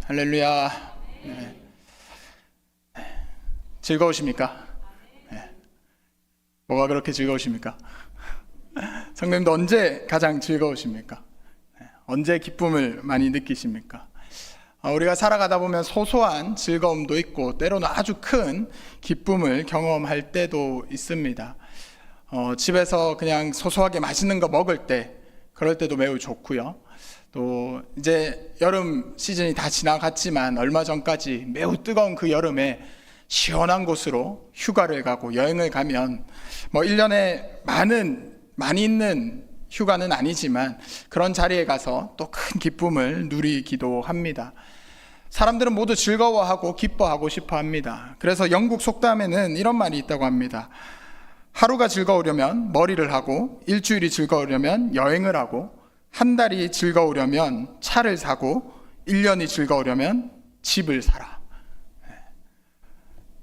할렐루야. 네. 즐거우십니까? 네. 뭐가 그렇게 즐거우십니까? 성도님도 언제 가장 즐거우십니까? 네. 언제 기쁨을 많이 느끼십니까? 우리가 살아가다 보면 소소한 즐거움도 있고 때로는 아주 큰 기쁨을 경험할 때도 있습니다. 집에서 그냥 소소하게 맛있는 거 먹을 때, 그럴 때도 매우 좋고요. 또 이제 여름 시즌이 다 지나갔지만 얼마 전까지 매우 뜨거운 그 여름에 시원한 곳으로 휴가를 가고 여행을 가면 1년에 많이 있는 휴가는 아니지만 그런 자리에 가서 또 큰 기쁨을 누리기도 합니다. 사람들은 모두 즐거워하고 기뻐하고 싶어 합니다. 그래서 영국 속담에는 이런 말이 있다고 합니다. 하루가 즐거우려면 머리를 하고, 일주일이 즐거우려면 여행을 하고, 한 달이 즐거우려면 차를 사고, 1년이 즐거우려면 집을 사라.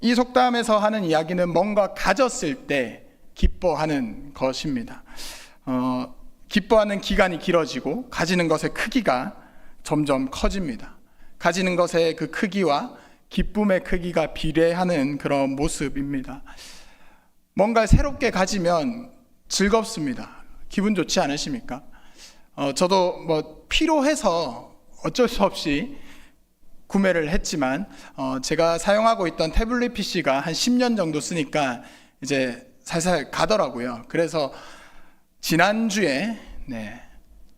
이 속담에서 하는 이야기는 뭔가 가졌을 때 기뻐하는 것입니다. 기뻐하는 기간이 길어지고 가지는 것의 크기가 점점 커집니다. 가지는 것의 그 크기와 기쁨의 크기가 비례하는 그런 모습입니다. 뭔가를 새롭게 가지면 즐겁습니다. 기분 좋지 않으십니까? 저도 필요해서 어쩔 수 없이 구매를 했지만 제가 사용하고 있던 태블릿 PC가 한 10년 정도 쓰니까 이제 살살 가더라고요. 그래서 지난주에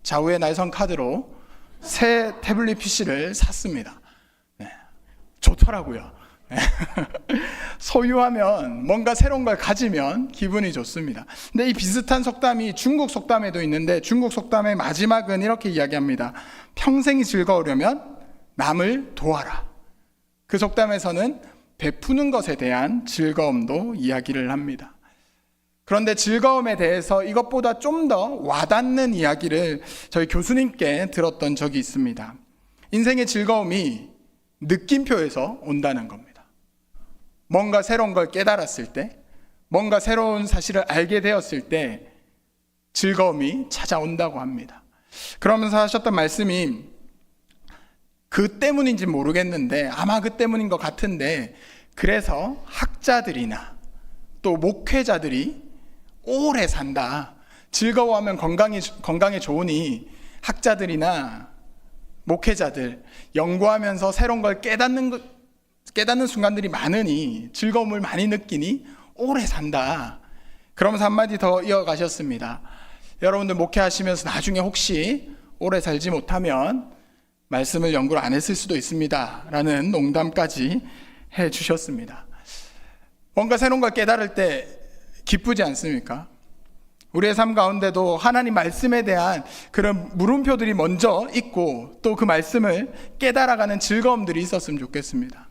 좌우의 날선 카드로 새 태블릿 PC를 샀습니다. 좋더라고요. 소유하면, 뭔가 새로운 걸 가지면 기분이 좋습니다. 근데 이 비슷한 속담이 중국 속담에도 있는데, 중국 속담의 마지막은 이렇게 이야기합니다. 평생이 즐거우려면 남을 도와라. 그 속담에서는 베푸는 것에 대한 즐거움도 이야기를 합니다. 그런데 즐거움에 대해서 이것보다 좀 더 와닿는 이야기를 저희 교수님께 들었던 적이 있습니다. 인생의 즐거움이 느낌표에서 온다는 겁니다. 뭔가 새로운 걸 깨달았을 때, 뭔가 새로운 사실을 알게 되었을 때 즐거움이 찾아온다고 합니다. 그러면서 하셨던 말씀이, 그 때문인지 모르겠는데 아마 그 때문인 것 같은데, 그래서 학자들이나 또 목회자들이 오래 산다. 즐거워하면 건강에 좋으니 학자들이나 목회자들, 연구하면서 새로운 걸 깨닫는 순간들이 많으니, 즐거움을 많이 느끼니 오래 산다. 그러면서 한마디 더 이어가셨습니다. 여러분들 목회하시면서 나중에 혹시 오래 살지 못하면 말씀을 연구를 안 했을 수도 있습니다 라는 농담까지 해주셨습니다. 뭔가 새로운 걸 깨달을 때 기쁘지 않습니까? 우리의 삶 가운데도 하나님 말씀에 대한 그런 물음표들이 먼저 있고, 또 그 말씀을 깨달아가는 즐거움들이 있었으면 좋겠습니다.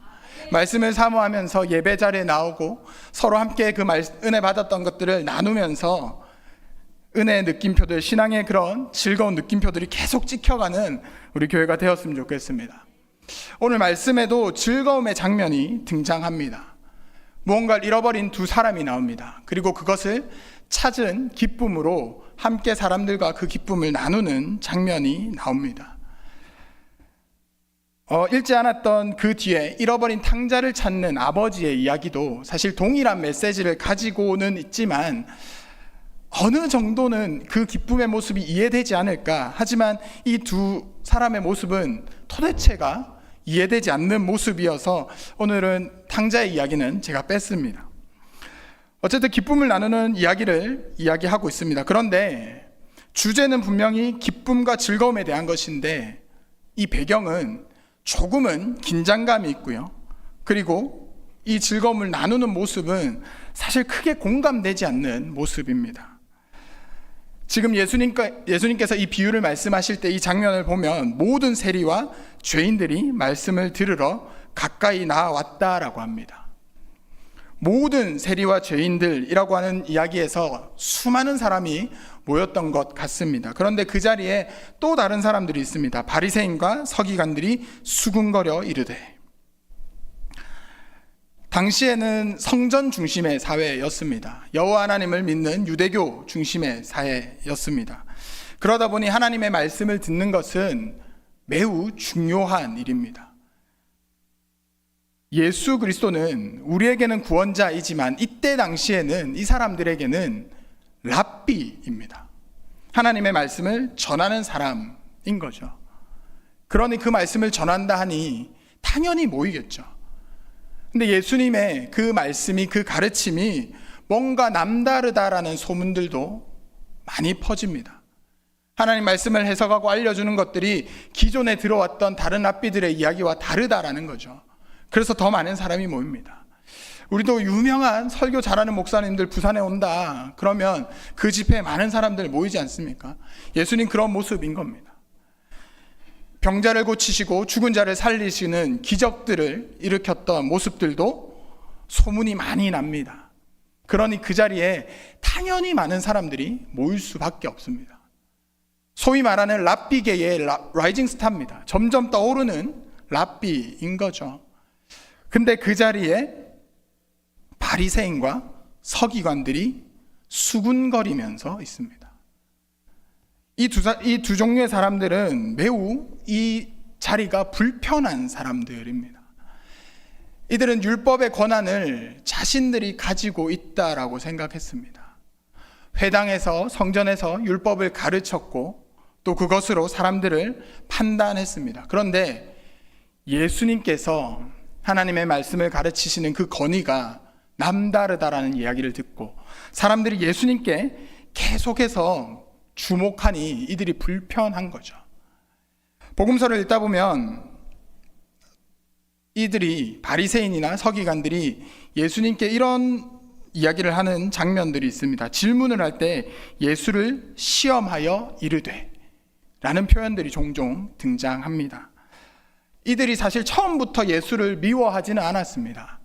말씀을 사모하면서 예배 자리에 나오고 서로 함께 그 은혜 받았던 것들을 나누면서 은혜의 느낌표들, 신앙의 그런 즐거운 느낌표들이 계속 찍혀가는 우리 교회가 되었으면 좋겠습니다. 오늘 말씀에도 즐거움의 장면이 등장합니다. 무언가를 잃어버린 두 사람이 나옵니다. 그리고 그것을 찾은 기쁨으로 함께 사람들과 그 기쁨을 나누는 장면이 나옵니다. 읽지 않았던 그 뒤에 잃어버린 탕자를 찾는 아버지의 이야기도 사실 동일한 메시지를 가지고는 있지만 어느 정도는 그 기쁨의 모습이 이해되지 않을까. 하지만 이 두 사람의 모습은 도대체가 이해되지 않는 모습이어서 오늘은 탕자의 이야기는 제가 뺐습니다. 어쨌든 기쁨을 나누는 이야기를 이야기하고 있습니다. 그런데 주제는 분명히 기쁨과 즐거움에 대한 것인데, 이 배경은 조금은 긴장감이 있고요. 그리고 이 즐거움을 나누는 모습은 사실 크게 공감되지 않는 모습입니다. 지금 예수님께서 이 비유를 말씀하실 때 이 장면을 보면 모든 세리와 죄인들이 말씀을 들으러 가까이 나왔다라고 합니다. 모든 세리와 죄인들이라고 하는 이야기에서 수많은 사람이 모였던 것 같습니다. 그런데 그 자리에 또 다른 사람들이 있습니다. 바리새인과 서기관들이 수군거려 이르되. 당시에는 성전 중심의 사회였습니다. 여호와 하나님을 믿는 유대교 중심의 사회였습니다. 그러다 보니 하나님의 말씀을 듣는 것은 매우 중요한 일입니다. 예수 그리스도는 우리에게는 구원자이지만 이때 당시에는 이 사람들에게는 랍비입니다. 하나님의 말씀을 전하는 사람인 거죠. 그러니 그 말씀을 전한다 하니 당연히 모이겠죠. 근데 예수님의 그 말씀이, 그 가르침이 뭔가 남다르다라는 소문들도 많이 퍼집니다. 하나님 말씀을 해석하고 알려주는 것들이 기존에 들어왔던 다른 랍비들의 이야기와 다르다라는 거죠. 그래서 더 많은 사람이 모입니다. 우리도 유명한 설교 잘하는 목사님들 부산에 온다 그러면 그 집회에 많은 사람들 모이지 않습니까? 예수님 그런 모습인 겁니다. 병자를 고치시고 죽은 자를 살리시는 기적들을 일으켰던 모습들도 소문이 많이 납니다. 그러니 그 자리에 당연히 많은 사람들이 모일 수밖에 없습니다. 소위 말하는 랍비계의 라이징 스타입니다. 점점 떠오르는 랍비인 거죠. 근데 그 자리에 바리새인과 서기관들이 수군거리면서 있습니다. 이 두 종류의 사람들은 매우 이 자리가 불편한 사람들입니다. 이들은 율법의 권한을 자신들이 가지고 있다라고 생각했습니다. 회당에서, 성전에서 율법을 가르쳤고 또 그것으로 사람들을 판단했습니다. 그런데 예수님께서 하나님의 말씀을 가르치시는 그 권위가 남다르다라는 이야기를 듣고 사람들이 예수님께 계속해서 주목하니 이들이 불편한 거죠. 복음서를 읽다 보면 이들이, 바리새인이나 서기관들이 예수님께 이런 이야기를 하는 장면들이 있습니다. 질문을 할 때 예수를 시험하여 이르되 라는 표현들이 종종 등장합니다. 이들이 사실 처음부터 예수를 미워하지는 않았습니다.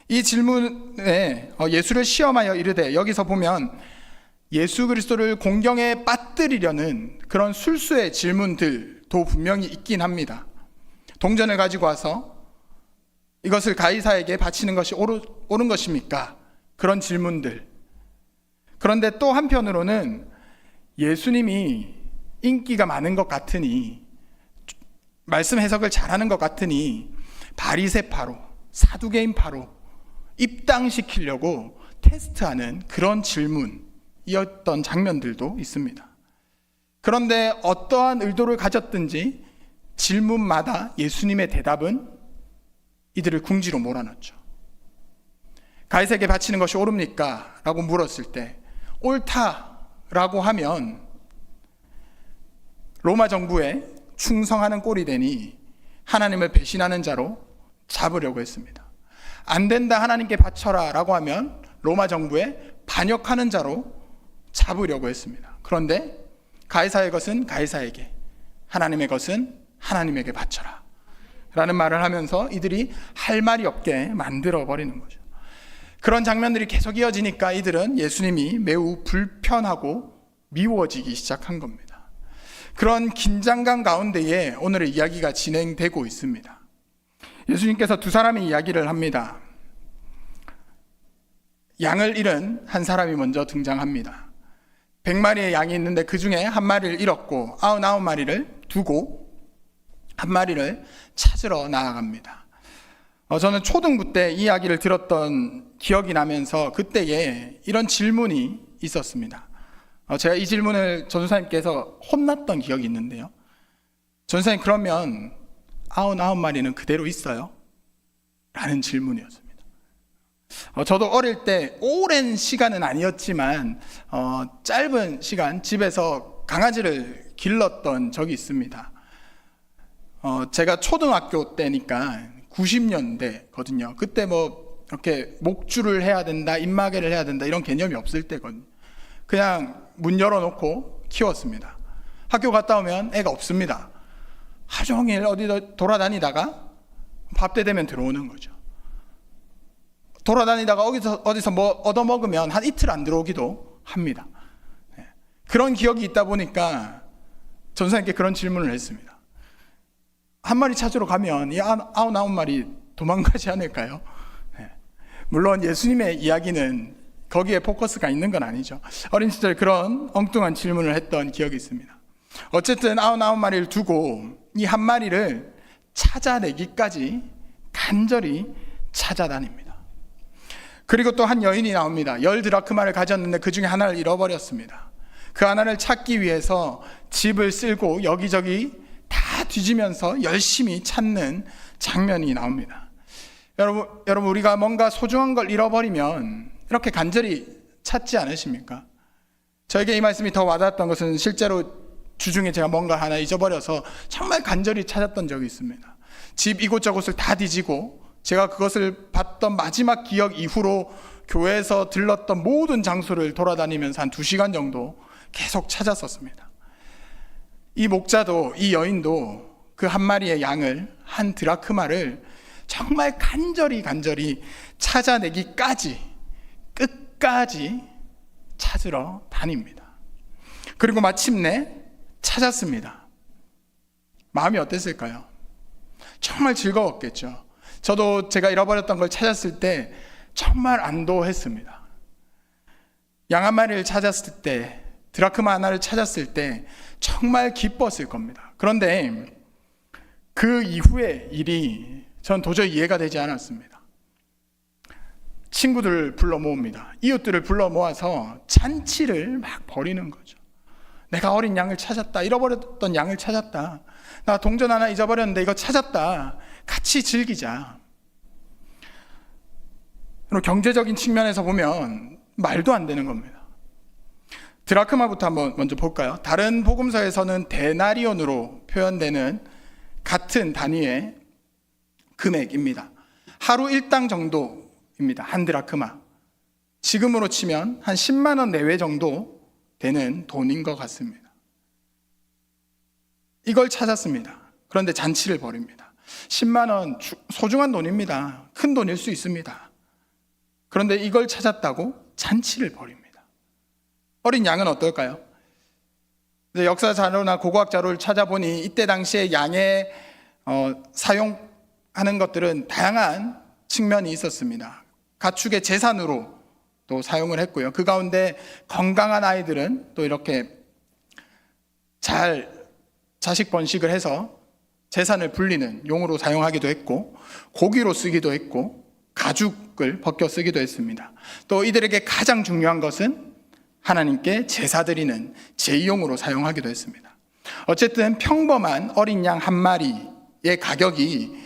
이 질문에 예수를 시험하여 이르되, 여기서 보면 예수 그리스도를 공경에 빠뜨리려는 그런 술수의 질문들도 분명히 있긴 합니다. 동전을 가지고 와서 이것을 가이사에게 바치는 것이 옳은 것입니까? 그런 질문들. 그런데 또 한편으로는 예수님이 인기가 많은 것 같으니, 말씀 해석을 잘하는 것 같으니 바리새파로, 사두개인파로 입당시키려고 테스트하는 그런 질문이었던 장면들도 있습니다. 그런데 어떠한 의도를 가졌든지 질문마다 예수님의 대답은 이들을 궁지로 몰아넣죠. 가이사에게 바치는 것이 옳습니까? 라고 물었을 때 옳다라고 하면 로마 정부에 충성하는 꼴이 되니 하나님을 배신하는 자로 잡으려고 했습니다. 안 된다, 하나님께 바쳐라 라고 하면 로마 정부에 반역하는 자로 잡으려고 했습니다. 그런데 가이사의 것은 가이사에게, 하나님의 것은 하나님에게 바쳐라 라는 말을 하면서 이들이 할 말이 없게 만들어 버리는 거죠. 그런 장면들이 계속 이어지니까 이들은 예수님이 매우 불편하고 미워지기 시작한 겁니다. 그런 긴장감 가운데에 오늘의 이야기가 진행되고 있습니다. 예수님께서 두 사람의 이야기를 합니다. 양을 잃은 한 사람이 먼저 등장합니다. 100마리의 양이 있는데 그 중에 한 마리를 잃었고 99마리를 두고 한 마리를 찾으러 나아갑니다. 저는 초등부 때 이 이야기를 들었던 기억이 나면서 그때에 이런 질문이 있었습니다. 제가 이 질문을 전도사님께서 혼났던 기억이 있는데요. 전도사님, 그러면 99마리는 그대로 있어요? 라는 질문이었습니다. 저도 어릴 때 오랜 시간은 아니었지만 짧은 시간 집에서 강아지를 길렀던 적이 있습니다. 제가 초등학교 때니까 90년대거든요. 그때 뭐 이렇게 목줄을 해야 된다, 입마개를 해야 된다 이런 개념이 없을 때거든요. 그냥 문 열어놓고 키웠습니다. 학교 갔다 오면 애가 없습니다. 하루 종일 어디 돌아다니다가 밥때 되면 들어오는 거죠. 돌아다니다가 어디서 뭐 얻어먹으면 한 이틀 안 들어오기도 합니다. 그런 기억이 있다 보니까 전사님께 그런 질문을 했습니다. 한 마리 찾으러 가면 이 99마리 도망가지 않을까요? 물론 예수님의 이야기는 거기에 포커스가 있는 건 아니죠. 어린 시절 그런 엉뚱한 질문을 했던 기억이 있습니다. 어쨌든 99마리를 두고 이 한 마리를 찾아내기까지 간절히 찾아다닙니다. 그리고 또 한 여인이 나옵니다. 10드라크마를 가졌는데 그 중에 하나를 잃어버렸습니다. 그 하나를 찾기 위해서 집을 쓸고 여기저기 다 뒤지면서 열심히 찾는 장면이 나옵니다. 여러분 우리가 뭔가 소중한 걸 잃어버리면 이렇게 간절히 찾지 않으십니까? 저에게 이 말씀이 더 와닿았던 것은 실제로 주중에 제가 뭔가 하나 잊어버려서 정말 간절히 찾았던 적이 있습니다. 집 이곳저곳을 다 뒤지고 제가 그것을 봤던 마지막 기억 이후로 교회에서 들렀던 모든 장소를 돌아다니면서 한 2시간 정도 계속 찾았었습니다. 이 목자도 이 여인도 그 한 마리의 양을, 한 드라크마를 정말 간절히 찾아내기까지 끝까지 찾으러 다닙니다. 그리고 마침내 찾았습니다. 마음이 어땠을까요? 정말 즐거웠겠죠. 저도 제가 잃어버렸던 걸 찾았을 때 정말 안도했습니다. 양 한 마리를 찾았을 때, 드라크마 하나를 찾았을 때 정말 기뻤을 겁니다. 그런데 그 이후의 일이 전 도저히 이해가 되지 않았습니다. 친구들을 불러 모읍니다. 이웃들을 불러 모아서 잔치를 막 벌이는 거죠. 내가 어린 양을 찾았다. 잃어버렸던 양을 찾았다. 나 동전 하나 잊어버렸는데 이거 찾았다. 같이 즐기자. 그리고 경제적인 측면에서 보면 말도 안 되는 겁니다. 드라크마부터 한번 먼저 볼까요? 다른 복음서에서는 데나리온으로 표현되는 같은 단위의 금액입니다. 하루 일당 정도입니다. 한 드라크마. 지금으로 치면 한 10만 원 내외 정도 되는 돈인 것 같습니다. 이걸 찾았습니다. 그런데 잔치를 벌입니다. 10만 원 소중한 돈입니다. 큰 돈일 수 있습니다. 그런데 이걸 찾았다고 잔치를 벌입니다. 어린 양은 어떨까요? 역사 자료나 고고학 자료를 찾아보니 이때 당시에 양의 사용하는 것들은 다양한 측면이 있었습니다. 가축의 재산으로 또 사용을 했고요. 그 가운데 건강한 아이들은 또 이렇게 잘 자식 번식을 해서 재산을 불리는 용으로 사용하기도 했고, 고기로 쓰기도 했고, 가죽을 벗겨 쓰기도 했습니다. 또 이들에게 가장 중요한 것은 하나님께 제사 드리는 제용으로 사용하기도 했습니다. 어쨌든 평범한 어린 양 한 마리의 가격이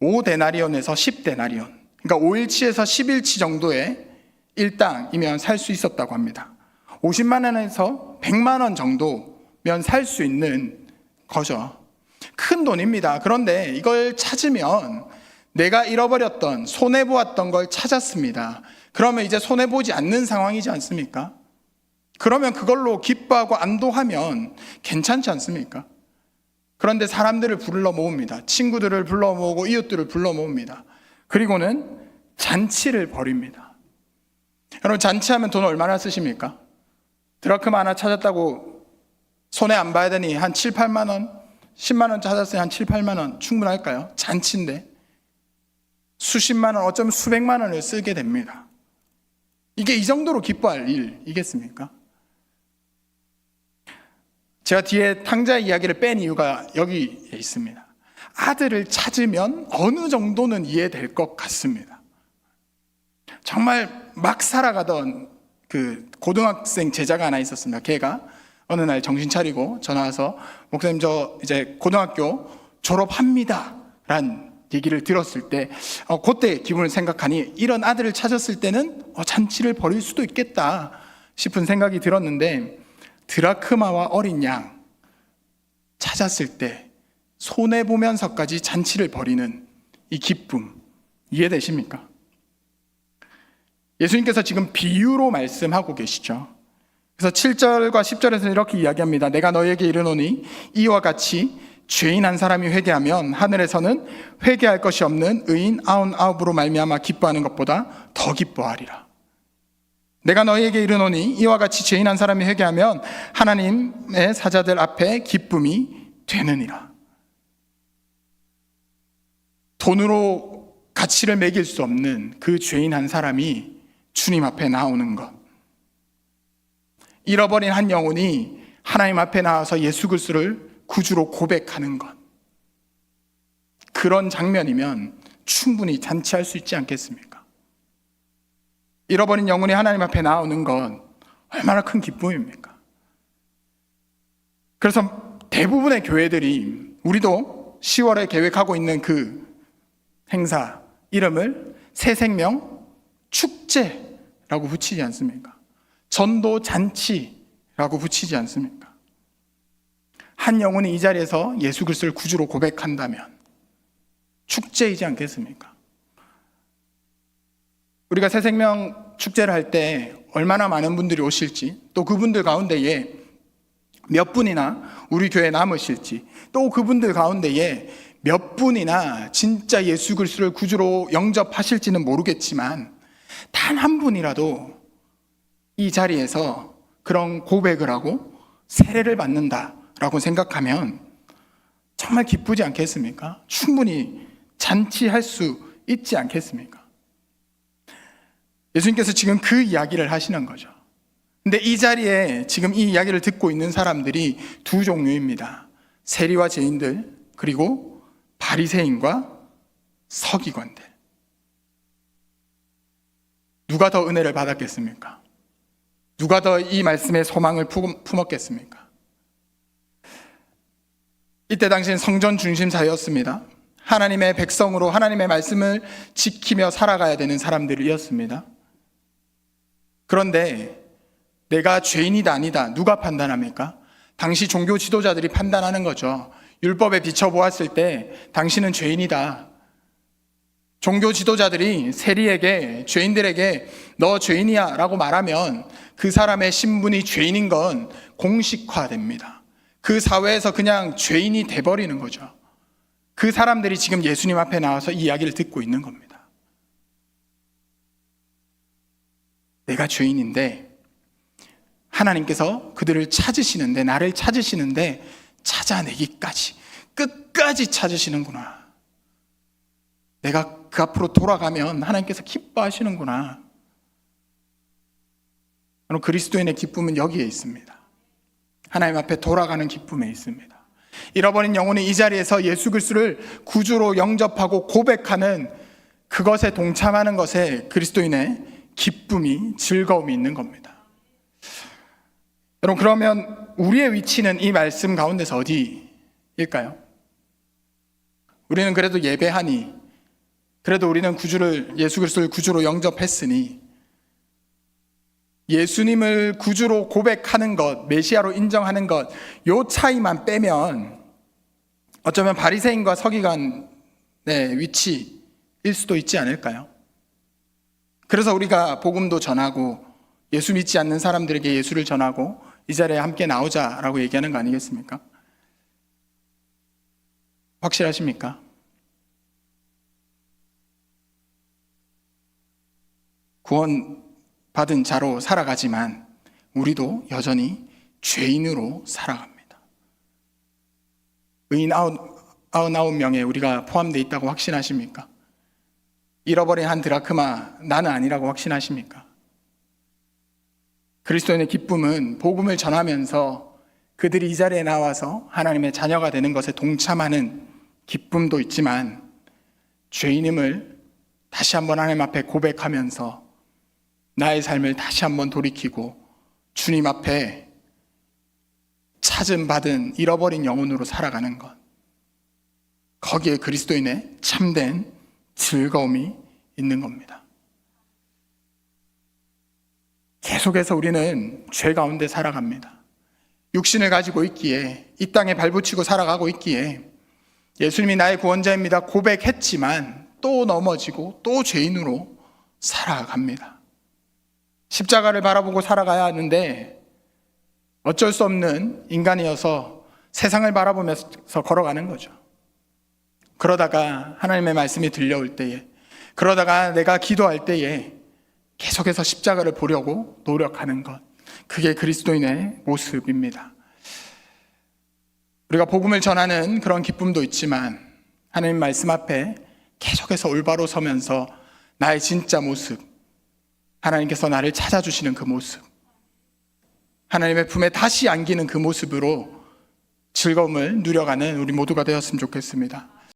5데나리온에서 10데나리온, 그러니까 5일치에서 10일치 정도의 일당이면 살 수 있었다고 합니다. 50만 원에서 100만 원 정도면 살 수 있는 거죠. 큰 돈입니다. 그런데 이걸 찾으면 내가 잃어버렸던, 손해보았던 걸 찾았습니다. 그러면 이제 손해보지 않는 상황이지 않습니까? 그러면 그걸로 기뻐하고 안도하면 괜찮지 않습니까? 그런데 사람들을 불러 모읍니다. 친구들을 불러 모으고 이웃들을 불러 모읍니다. 그리고는 잔치를 벌입니다. 여러분, 잔치하면 돈 얼마나 쓰십니까? 드라크마 하나 찾았다고 손해 안 봐야 되니 한 7, 8만 원, 10만 원 찾았으니 한 7, 8만 원 충분할까요? 잔치인데 수십만 원, 어쩌면 수백만 원을 쓰게 됩니다. 이게 이 정도로 기뻐할 일이겠습니까? 제가 뒤에 탕자의 이야기를 뺀 이유가 여기에 있습니다. 아들을 찾으면 어느 정도는 이해될 것 같습니다. 정말 막 살아가던 그 고등학생 제자가 하나 있었습니다. 걔가 어느 날 정신 차리고 전화 와서 목사님 저 이제 고등학교 졸업합니다 란 얘기를 들었을 때 그때 기분을 생각하니 이런 아들을 찾았을 때는 잔치를 벌일 수도 있겠다 싶은 생각이 들었는데, 드라크마와 어린 양 찾았을 때 손해보면서까지 잔치를 벌이는 이 기쁨 이해되십니까? 예수님께서 지금 비유로 말씀하고 계시죠. 그래서 7절과 10절에서 이렇게 이야기합니다. 내가 너희에게 이르노니 이와 같이 죄인 한 사람이 회개하면 하늘에서는 회개할 것이 없는 의인 99으로 말미암아 기뻐하는 것보다 더 기뻐하리라. 내가 너희에게 이르노니 이와 같이 죄인 한 사람이 회개하면 하나님의 사자들 앞에 기쁨이 되느니라. 돈으로 가치를 매길 수 없는 그 죄인 한 사람이 주님 앞에 나오는 것, 잃어버린 한 영혼이 하나님 앞에 나와서 예수 그리스도를 구주로 고백하는 것, 그런 장면이면 충분히 잔치할 수 있지 않겠습니까? 잃어버린 영혼이 하나님 앞에 나오는 건 얼마나 큰 기쁨입니까? 그래서 대부분의 교회들이, 우리도 10월에 계획하고 있는 그 행사 이름을 새 생명 축제라고 붙이지 않습니까? 전도 잔치라고 붙이지 않습니까? 한 영혼이 이 자리에서 예수 그리스도를 구주로 고백한다면 축제이지 않겠습니까? 우리가 새 생명 축제를 할 때 얼마나 많은 분들이 오실지, 또 그분들 가운데에 몇 분이나 우리 교회에 남으실지, 또 그분들 가운데에 몇 분이나 진짜 예수 그리스도를 구주로 영접하실지는 모르겠지만 단 한 분이라도 이 자리에서 그런 고백을 하고 세례를 받는다라고 생각하면 정말 기쁘지 않겠습니까? 충분히 잔치할 수 있지 않겠습니까? 예수님께서 지금 그 이야기를 하시는 거죠. 근데 이 자리에 지금 이 이야기를 듣고 있는 사람들이 두 종류입니다. 세리와 죄인들, 그리고 바리새인과 서기관들. 누가 더 은혜를 받았겠습니까? 누가 더 이 말씀에 소망을 품었겠습니까? 이때 당시엔 성전 중심사였습니다. 하나님의 백성으로 하나님의 말씀을 지키며 살아가야 되는 사람들이었습니다. 그런데 내가 죄인이다 아니다 누가 판단합니까? 당시 종교 지도자들이 판단하는 거죠. 율법에 비춰보았을 때 당신은 죄인이다. 종교 지도자들이 세리에게, 죄인들에게 너 죄인이야 라고 말하면 그 사람의 신분이 죄인인 건 공식화됩니다. 그 사회에서 그냥 죄인이 돼버리는 거죠. 그 사람들이 지금 예수님 앞에 나와서 이 이야기를 듣고 있는 겁니다. 내가 죄인인데 하나님께서 그들을 찾으시는데, 나를 찾으시는데 찾아내기까지 끝까지 찾으시는구나. 내가 그 앞으로 돌아가면 하나님께서 기뻐하시는구나. 바로 그리스도인의 기쁨은 여기에 있습니다. 하나님 앞에 돌아가는 기쁨에 있습니다. 잃어버린 영혼이 이 자리에서 예수 그리스도를 구주로 영접하고 고백하는 그것에 동참하는 것에 그리스도인의 기쁨이, 즐거움이 있는 겁니다. 여러분, 그러면 우리의 위치는 이 말씀 가운데서 어디일까요? 우리는 그래도 예배하니, 그래도 우리는 예수 그리스도를 구주로 영접했으니, 예수님을 구주로 고백하는 것, 메시아로 인정하는 것, 요 차이만 빼면 어쩌면 바리새인과 서기관의 위치일 수도 있지 않을까요? 그래서 우리가 복음도 전하고 예수 믿지 않는 사람들에게 예수를 전하고 이 자리에 함께 나오자라고 얘기하는 거 아니겠습니까? 확실하십니까? 구원받은 자로 살아가지만 우리도 여전히 죄인으로 살아갑니다. 의인 99명에 우리가 포함되어 있다고 확신하십니까? 잃어버린 한 드라크마 나는 아니라고 확신하십니까? 그리스도인의 기쁨은 복음을 전하면서 그들이 이 자리에 나와서 하나님의 자녀가 되는 것에 동참하는 기쁨도 있지만, 죄인임을 다시 한번 하나님 앞에 고백하면서 나의 삶을 다시 한번 돌이키고 주님 앞에 찾음받은 잃어버린 영혼으로 살아가는 것, 거기에 그리스도인의 참된 즐거움이 있는 겁니다. 계속해서 우리는 죄 가운데 살아갑니다. 육신을 가지고 있기에, 이 땅에 발붙이고 살아가고 있기에 예수님이 나의 구원자입니다 고백했지만 또 넘어지고 또 죄인으로 살아갑니다. 십자가를 바라보고 살아가야 하는데 어쩔 수 없는 인간이어서 세상을 바라보면서 걸어가는 거죠. 그러다가 하나님의 말씀이 들려올 때에, 그러다가 내가 기도할 때에 계속해서 십자가를 보려고 노력하는 것, 그게 그리스도인의 모습입니다. 우리가 복음을 전하는 그런 기쁨도 있지만 하나님 말씀 앞에 계속해서 올바로 서면서 나의 진짜 모습, 하나님께서 나를 찾아주시는 그 모습, 하나님의 품에 다시 안기는 그 모습으로 즐거움을 누려가는 우리 모두가 되었으면 좋겠습니다.